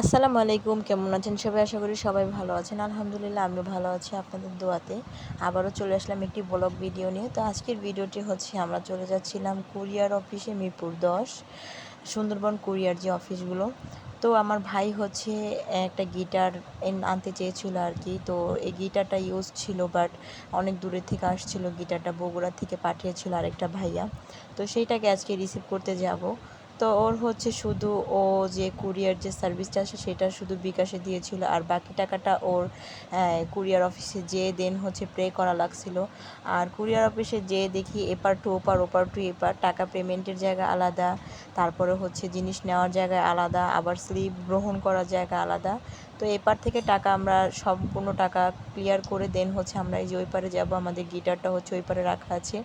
আসসালামু আলাইকুম, কেমন আছেন সবাই? আশা করি সবাই ভালো আছেন। আলহামদুলিল্লাহ আমিও ভালো আছি আপনাদের দোয়াতে। আবারও চলে আসলাম একটি ব্লগ ভিডিও নিয়ে। তো আজকের ভিডিওটি হচ্ছে আমরা চলে যাচ্ছিলাম কুরিয়ার অফিসে, মিরপুর 10 সুন্দরবন কুরিয়ার যে অফিসগুলো। তো আমার ভাই হচ্ছে একটা গিটার আনতে চেয়েছিল আর কি। তো এই গিটারটা ইউজ ছিল, বাট অনেক দূরের থেকে আসছিল। গিটারটা বগুড়া থেকে পাঠিয়েছিল আরেকটা ভাইয়া। তো সেইটাকে আজকে রিসিভ করতে যাব। তো ওর হচ্ছে শুধু ও যে কুরিয়ার যে সার্ভিসটা আছে সেটা শুধু বিকাশে দিয়েছিল, আর বাকি টাকাটা ওর কুরিয়ার অফিসে যেয়ে দেন হচ্ছে পে করা লাগছিল। আর কুরিয়ার অফিসে যেয়ে দেখি এপার টু ওপার, ওপার টু এপার, টাকা পেমেন্টের জায়গা আলাদা, তারপরে হচ্ছে জিনিস নেওয়ার জায়গায় আলাদা, আবার স্লিপ গ্রহণ করার জায়গা আলাদা। তো এপার থেকে টাকা আমরা সম্পূর্ণ টাকা ক্লিয়ার করে দেন হচ্ছে আমরা এই যে ওই পারে যাবো। আমাদের গিটারটা হচ্ছে ওই পারে রাখা আছে,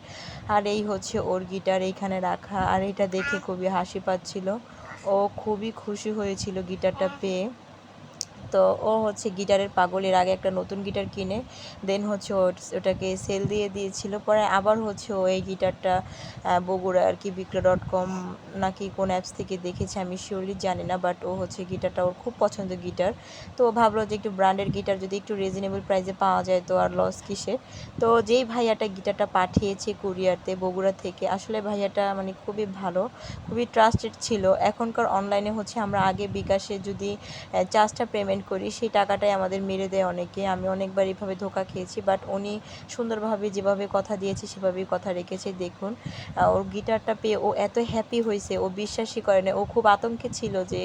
আর এই হচ্ছে ওর গিটার এইখানে রাখা। আর এটা দেখে খুবই হাসি পাচ্ছিল, ও খুবই খুশি হয়েছিল গিটারটা পেয়ে। তো ও হচ্ছে গিটারের পাগল। এর আগে একটা নতুন গিটার কিনে দেন হচ্ছে ওটাকে সেল দিয়ে দিয়েছিল। পরে আবার হচ্ছে ও এই গিটারটা বগুড়া আর কি বিক্রয়.com নাকি কোন অ্যাপস থেকে দেখেছে, আমি শিওরলি জানি না, বাট ও হচ্ছে গিটারটা ওর খুব পছন্দের গিটার। তো ও ভাবলো যে একটু ব্র্যান্ডের গিটার যদি একটু রিজনেবল প্রাইসে পাওয়া যায় তো আর লস কিসের। তো যেই ভাইয়াটা গিটারটা পাঠিয়েছে কুরিয়ারতে বগুড়া থেকে, আসলে ভাইয়াটা মানে খুবই ভালো, খুবই ট্রাস্টেড ছিল। এখনকার অনলাইনে হচ্ছে আমরা আগে বিকাশে যদি চার্জটা পেমেন্ট করি সেই টাকাটাই আমাদের মেরে দেয় অনেকে। আমি অনেকবার এইভাবে ধোকা খেয়েছি, বাট উনি সুন্দরভাবে যেভাবে কথা দিয়েছে সেভাবেই কথা রেখেছে। দেখুন ওর গিটারটা পেয়ে ও এত হ্যাপি হয়েছে, ও বিশ্বাসই করে না। ও খুব আতঙ্কে ছিল যে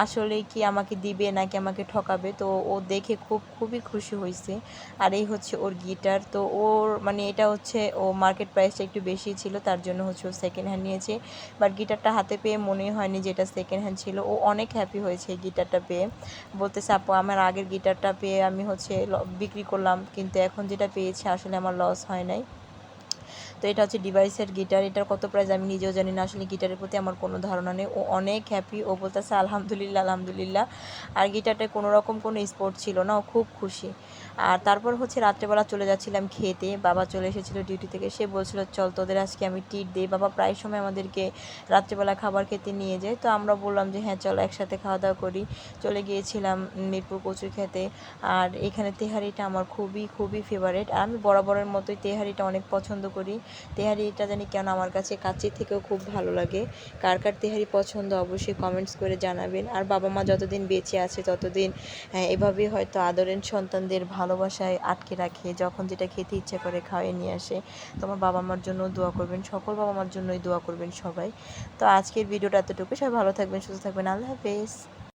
আসলে কি আমাকে দিবে নাকি আমাকে ঠকাবে। তো ও দেখে খুবই খুশি হয়েছে। আর এই হচ্ছে ওর গিটার। তো ওর মানে এটা হচ্ছে ও মার্কেট প্রাইসটা একটু বেশি ছিল, তার জন্য হচ্ছে ও সেকেন্ড হ্যান্ড নিয়েছে। বাট গিটারটা হাতে পেয়ে মনেই হয়নি যে এটা সেকেন্ড হ্যান্ড ছিল। ও অনেক হ্যাপি হয়েছে এই গিটারটা পেয়ে। বলতেছে আপু আমার আগের গিটারটা পেয়ে আমি হচ্ছে বিক্রি করলাম, কিন্তু এখন যেটা পেয়েছি আসলে আমার লস হয় নাই। তো এটা হচ্ছে ডিভাইসের গিটার। এটার কত প্রাইস আমি নিজেও জানি না, আসলে গিটারের প্রতি আমার কোনো ধারণা নেই। ও অনেক হ্যাপি, ও বলতেছে আলহামদুলিল্লাহ আলহামদুলিল্লাহ। আর গিটারটায় কোনো রকম কোনো স্পোর্ট ছিল না, ও খুব খুশি। আর তারপর হচ্ছে রাত্রেবেলা চলে যাচ্ছিলাম খেতে। বাবা চলে এসেছিলো ডিউটি থেকে, সে বলছিল চল তোদের আজকে আমি ট্রিট দিই। বাবা প্রায় সময় আমাদেরকে রাত্রেবেলা খাবার খেতে নিয়ে যায়। তো আমরা বললাম যে হ্যাঁ চলো একসাথে খাওয়া দাওয়া করি। চলে গিয়েছিলাম মিরপুর কচুর খেতে। আর এখানে তেহারিটা আমার খুবই ফেভারিট। আর আমি বরাবরের মতোই তেহারিটা অনেক পছন্দ করি। তেহারিটা জানি কেন আমার কাছে কাচ্চির থেকেও খুব ভালো লাগে। কার কার তেহারি পছন্দ অবশ্যই কমেন্টস করে জানাবেন। আর বাবা মা যতদিন বেঁচে আছে ততদিন এভাবেই হয়তো আদরের সন্তানদের ভালোবাসায় আটকে রাখে, যখন যেটা খেতে ইচ্ছে করে খাওয়াই নিয়ে আসে। তোমার বাবা মার জন্য দোয়া করবেন, সকল বাবা মার জন্যই দোয়া করবেন সবাই। তো আজকের ভিডিওটা এতটুকু। সবাই ভালো থাকবেন, সুস্থ থাকবেন। আল্লাহ হাফেজ।